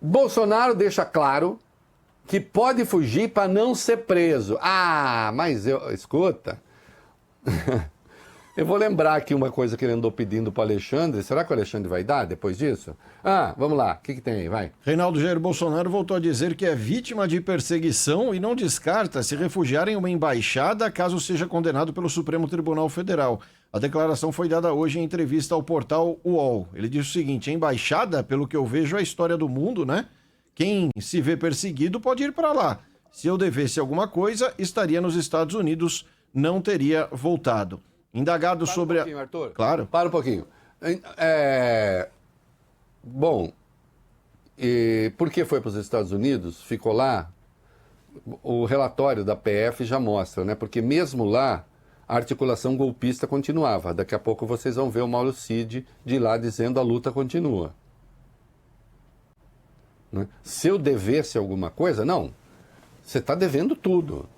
Bolsonaro deixa claro que pode fugir para não ser preso. Ah, mas escuta, eu vou lembrar aqui uma coisa que ele andou pedindo para o Alexandre. Será que o Alexandre vai dar depois disso? Ah, vamos lá, o que tem aí? Vai. Reinaldo Jair Bolsonaro voltou a dizer que é vítima de perseguição e não descarta se refugiar em uma embaixada caso seja condenado pelo Supremo Tribunal Federal. A declaração foi dada hoje em entrevista ao portal UOL. Ele disse o seguinte: a embaixada, pelo que eu vejo, é a história do mundo, né? Quem se vê perseguido pode ir para lá. Se eu devesse alguma coisa, estaria nos Estados Unidos, não teria voltado. Indagado sobre... Para um pouquinho, Arthur. Claro. Para um pouquinho. Bom, e por que foi para os Estados Unidos? Ficou lá? O relatório da PF já mostra, né? Porque mesmo lá, a articulação golpista continuava. Daqui a pouco vocês vão ver o Mauro Cid de lá dizendo a luta continua. Né? Se eu devesse alguma coisa, não. Você está devendo tudo.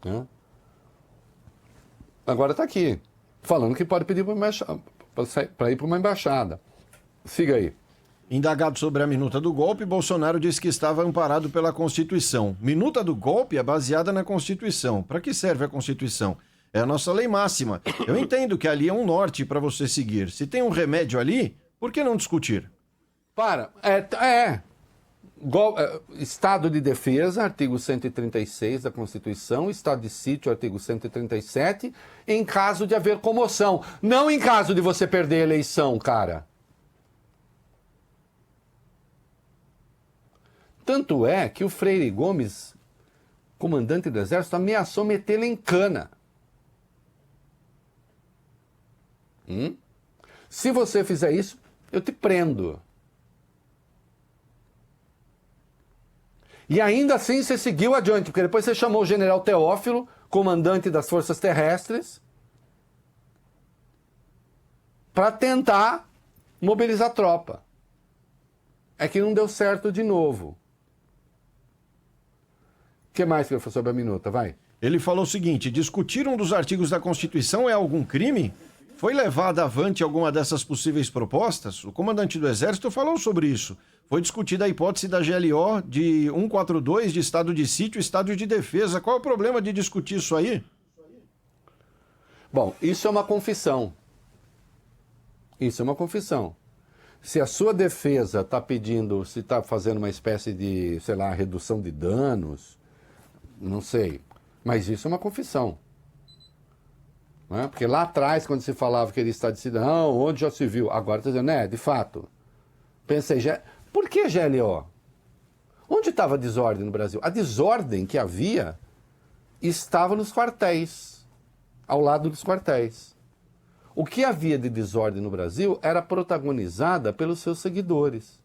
Né? Agora está aqui, falando que pode pedir para ir para uma embaixada. Siga aí. Indagado sobre a minuta do golpe, Bolsonaro disse que estava amparado pela Constituição. Minuta do golpe é baseada na Constituição. Para que serve a Constituição? É a nossa lei máxima. Eu entendo que ali é um norte para você seguir. Se tem um remédio ali, por que não discutir? Estado de defesa, artigo 136 da Constituição, estado de sítio, artigo 137, em caso de haver comoção, não em caso de você perder a eleição, cara. Tanto é que o Freire Gomes, comandante do Exército, ameaçou metê-lo em cana. Se você fizer isso, eu te prendo. E ainda assim você seguiu adiante, porque depois você chamou o general Teófilo, comandante das forças terrestres, para tentar mobilizar a tropa. É que não deu certo de novo. O que mais que ele falou sobre a minuta? Vai. Ele falou o seguinte: discutir um dos artigos da Constituição é algum crime? Foi levada avante alguma dessas possíveis propostas? O comandante do Exército falou sobre isso. Foi discutida a hipótese da GLO de 142 de estado de sítio e estado de defesa. Qual é o problema de discutir isso aí? Bom, isso é uma confissão. Isso é uma confissão. Se a sua defesa está pedindo, se está fazendo uma espécie de, sei lá, redução de danos, não sei, mas isso é uma confissão. Não é? Porque lá atrás, quando se falava que ele está de cidadão, onde já se viu, agora está dizendo, de fato. Pensei, por que GLO? Onde estava a desordem no Brasil? A desordem que havia estava nos quartéis, ao lado dos quartéis. O que havia de desordem no Brasil era protagonizada pelos seus seguidores.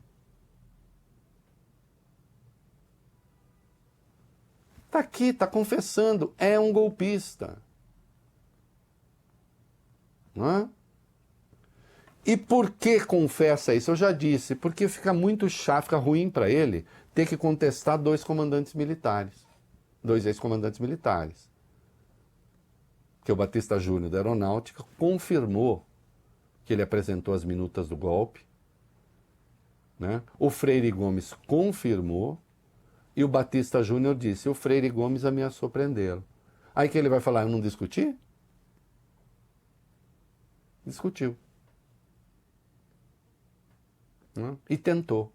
Está aqui, está confessando, é um golpista. Não é? E por que confessa isso? Eu já disse, porque fica muito chato, fica ruim para ele ter que contestar dois comandantes militares, dois ex-comandantes militares. Que o Batista Júnior da Aeronáutica confirmou que ele apresentou as minutas do golpe, né? O Freire Gomes confirmou e o Batista Júnior disse, o Freire Gomes ameaçou prendê-lo. Aí que ele vai falar, eu não discuti? Discutiu. E tentou.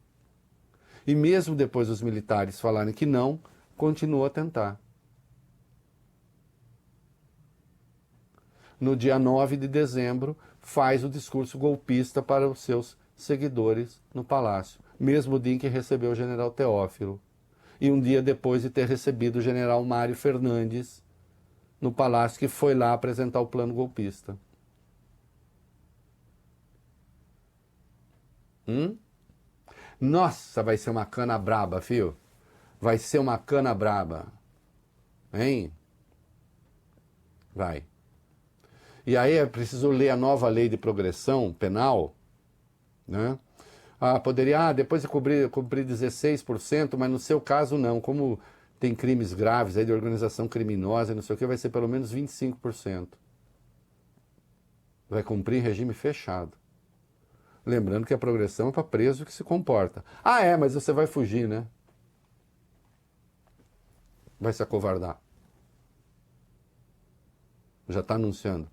E mesmo depois dos militares falarem que não, continuou a tentar. No dia 9 de dezembro, faz o discurso golpista para os seus seguidores no Palácio, mesmo dia em que recebeu o general Teófilo. E um dia depois de ter recebido o general Mário Fernandes no Palácio, que foi lá apresentar o plano golpista. Nossa, vai ser uma cana braba, filho. Vai ser uma cana braba. Hein? Vai. E aí é preciso ler a nova lei de progressão penal, né? Poderia, depois de cumprir 16%, mas no seu caso não. Como tem crimes graves aí de organização criminosa e não sei o que, vai ser pelo menos 25%. Vai cumprir em regime fechado. Lembrando que a progressão é para preso que se comporta. Ah, mas você vai fugir, né? Vai se acovardar. Já está anunciando.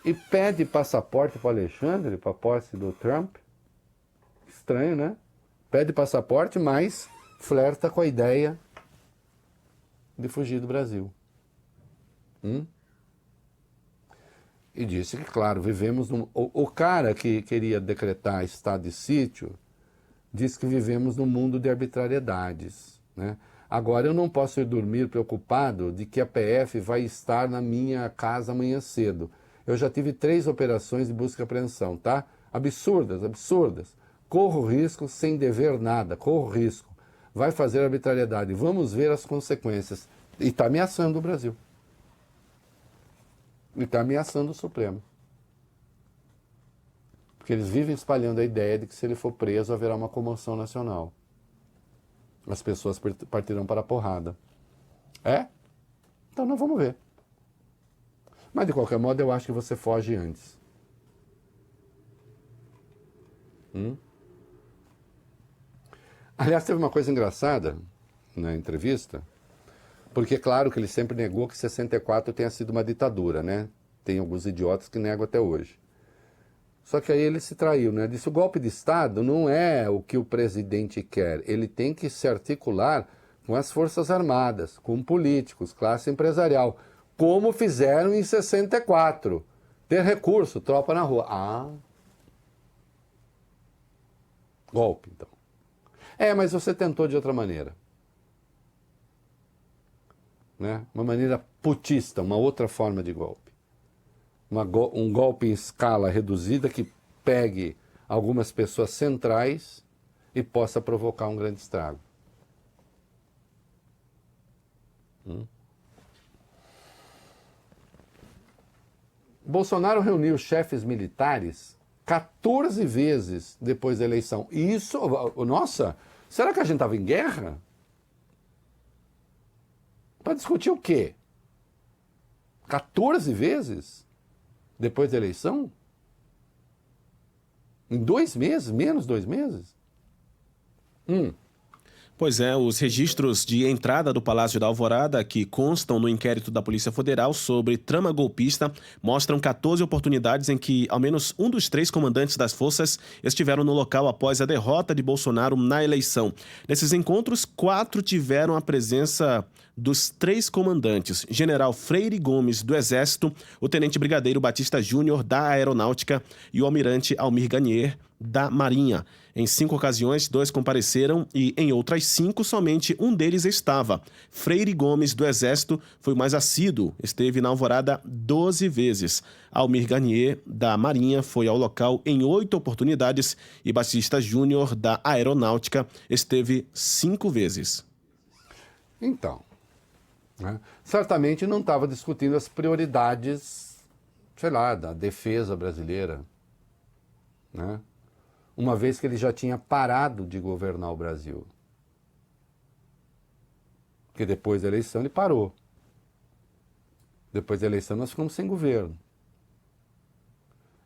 E pede passaporte para o Alexandre, para a posse do Trump. Estranho, né? Pede passaporte, mas flerta com a ideia de fugir do Brasil. E disse que, claro, vivemos num... O cara que queria decretar estado de sítio disse que vivemos num mundo de arbitrariedades, né? Agora, eu não posso ir dormir preocupado de que a PF vai estar na minha casa amanhã cedo. Eu já tive 3 operações de busca e apreensão, tá? Absurdas, absurdas. Corro risco sem dever nada, corro risco. Vai fazer arbitrariedade. Vamos ver as consequências. E está ameaçando o Brasil. E está ameaçando o Supremo. Porque eles vivem espalhando a ideia de que se ele for preso haverá uma comoção nacional. As pessoas partirão para a porrada. É? Então nós vamos ver. Mas de qualquer modo eu acho que você foge antes. Aliás, teve uma coisa engraçada na entrevista, porque é claro que ele sempre negou que 64 tenha sido uma ditadura, né? Tem alguns idiotas que negam até hoje. Só que aí ele se traiu, né? Disse: o golpe de Estado não é o que o presidente quer. Ele tem que se articular com as Forças Armadas, com políticos, classe empresarial, como fizeram em 64. Ter recurso, tropa na rua. Ah. Golpe, então. Mas você tentou de outra maneira. Né? Uma maneira putista, uma outra forma de golpe. Um golpe em escala reduzida que pegue algumas pessoas centrais e possa provocar um grande estrago. Bolsonaro reuniu chefes militares 14 vezes depois da eleição. E isso, nossa, será que a gente estava em guerra? Para discutir o quê? 14 vezes? Depois da eleição? Em 2 meses? Menos 2 meses? Pois é, os registros de entrada do Palácio da Alvorada, que constam no inquérito da Polícia Federal sobre trama golpista, mostram 14 oportunidades em que ao menos um dos 3 comandantes das forças estiveram no local após a derrota de Bolsonaro na eleição. Nesses encontros, 4 tiveram a presença dos 3 comandantes: General Freire Gomes, do Exército, o Tenente Brigadeiro Batista Júnior, da Aeronáutica, e o Almirante Almir Garnier, da Marinha. Em 5 ocasiões, 2 compareceram e, em outras 5, somente um deles estava. Freire Gomes, do Exército, foi o mais assíduo, esteve na Alvorada 12 vezes. Almir Garnier, da Marinha, foi ao local em 8 oportunidades e Batista Júnior, da Aeronáutica, esteve 5 vezes. Então, né? Certamente não estava discutindo as prioridades, sei lá, da defesa brasileira, né? Uma vez que ele já tinha parado de governar o Brasil. Porque depois da eleição ele parou. Depois da eleição nós ficamos sem governo.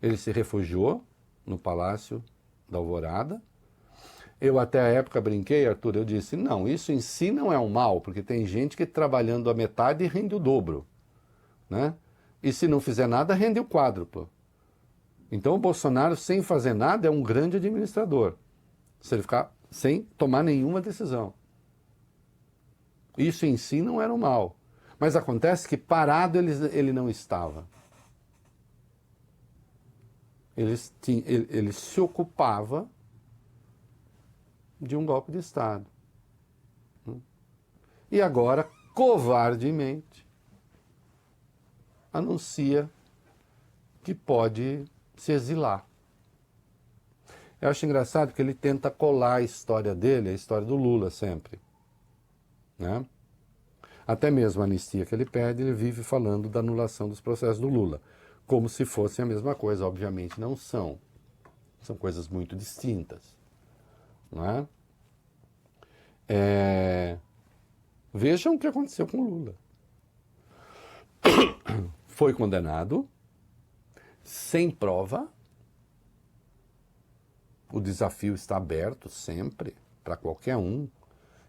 Ele se refugiou no Palácio da Alvorada. Eu até a época brinquei, Arthur, eu disse: não, isso em si não é um mal, porque tem gente que trabalhando a metade rende o dobro, né? E se não fizer nada, rende o quádruplo. Então o Bolsonaro, sem fazer nada, é um grande administrador. Se ele ficar sem tomar nenhuma decisão. Isso em si não era um mal. Mas acontece que parado ele não estava. Ele se ocupava de um golpe de Estado. E agora, covardemente, anuncia que pode se exilar. Eu acho engraçado que ele tenta colar a história dele, a história do Lula sempre, né? Até mesmo a anistia que ele pede, ele vive falando da anulação dos processos do Lula, como se fossem a mesma coisa. Obviamente não são. São coisas muito distintas, não é? Vejam o que aconteceu com o Lula. Foi condenado sem prova, O desafio está aberto sempre para qualquer um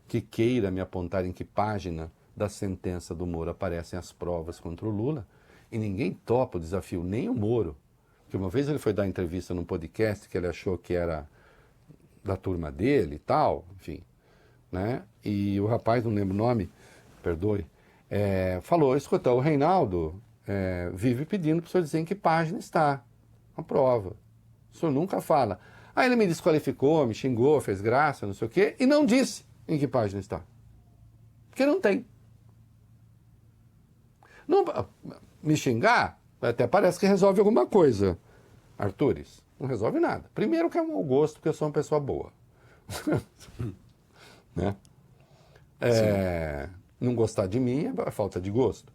que queira me apontar em que página da sentença do Moro aparecem as provas contra o Lula. E ninguém topa o desafio, nem o Moro. Porque uma vez ele foi dar entrevista num podcast que ele achou que era da turma dele e tal, enfim, né? E o rapaz, não lembro o nome, perdoe, falou, escuta, o Reinaldo vive pedindo para o senhor dizer em que página está a prova. O senhor nunca fala. Aí ele me desqualificou, me xingou, fez graça, não sei o quê, e não disse em que página está. Porque não tem. Não, me xingar até parece que resolve alguma coisa, Artures. Não resolve nada. Primeiro que é um mau gosto, porque eu sou uma pessoa boa. Né? Não gostar de mim é falta de gosto.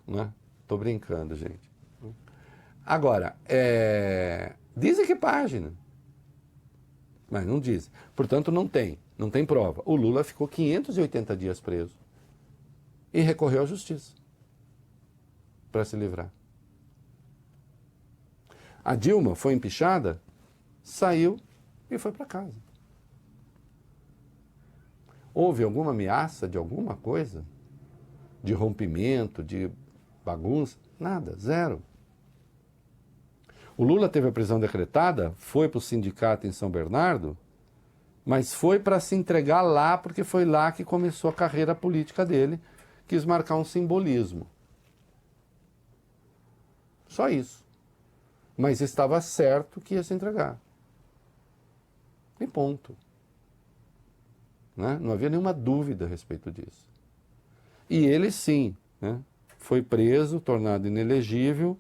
Né? Tô brincando, gente. Agora, dizem que página. Mas não dizem. Portanto, não tem prova. O Lula ficou 580 dias preso e recorreu à justiça para se livrar. A Dilma foi empichada, saiu e foi para casa. Houve alguma ameaça de alguma coisa? De rompimento, de bagunça? Nada, zero. O Lula teve a prisão decretada, foi para o sindicato em São Bernardo, mas foi para se entregar lá, porque foi lá que começou a carreira política dele, quis marcar um simbolismo. Só isso. Mas estava certo que ia se entregar. E ponto. Né? Não havia nenhuma dúvida a respeito disso. E ele sim, né? Foi preso, tornado inelegível,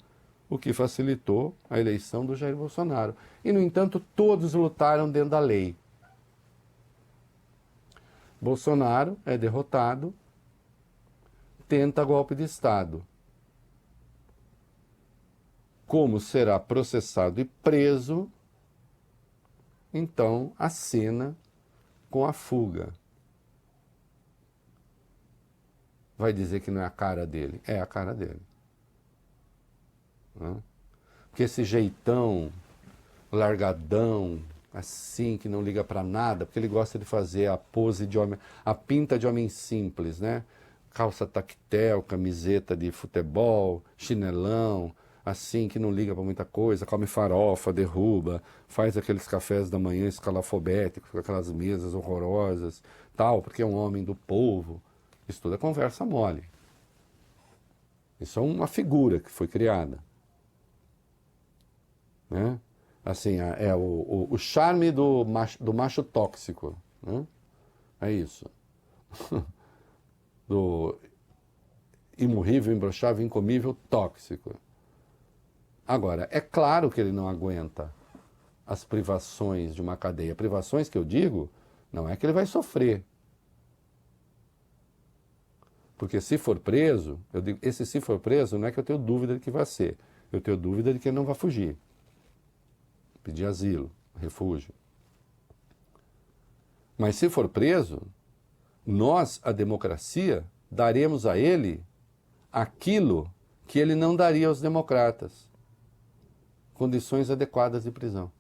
o que facilitou a eleição do Jair Bolsonaro. E, no entanto, todos lutaram dentro da lei. Bolsonaro é derrotado, tenta golpe de Estado. Como será processado e preso, então acena com a fuga. Vai dizer que não é a cara dele? É a cara dele. Né? Porque esse jeitão, largadão, assim, que não liga para nada, porque ele gosta de fazer a pose de homem, a pinta de homem simples, né? Calça tactel, camiseta de futebol, chinelão, assim, que não liga para muita coisa, come farofa, derruba, faz aqueles cafés da manhã escalafobéticos, com aquelas mesas horrorosas, tal, porque é um homem do povo. Isso tudo é conversa mole. Isso é uma figura que foi criada. Né? Assim, é o charme do macho tóxico. Né? É isso. Do imorrível, imbrochável, incomível, tóxico. Agora, é claro que ele não aguenta as privações de uma cadeia. Privações que eu digo, não é que ele vai sofrer. Porque se for preso, eu digo, esse se for preso não é que eu tenho dúvida de que vai ser. Eu tenho dúvida de que ele não vai fugir. Pedir asilo, refúgio. Mas se for preso, nós, a democracia, daremos a ele aquilo que ele não daria aos democratas. Condições adequadas de prisão.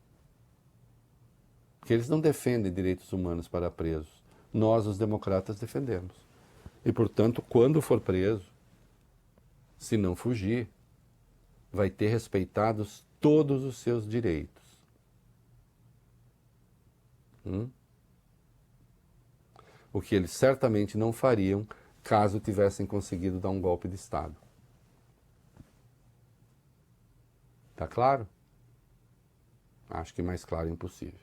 Porque eles não defendem direitos humanos para presos. Nós, os democratas, defendemos. E, portanto, quando for preso, se não fugir, vai ter respeitados todos os seus direitos. O que eles certamente não fariam caso tivessem conseguido dar um golpe de Estado. Tá claro? Acho que mais claro é impossível.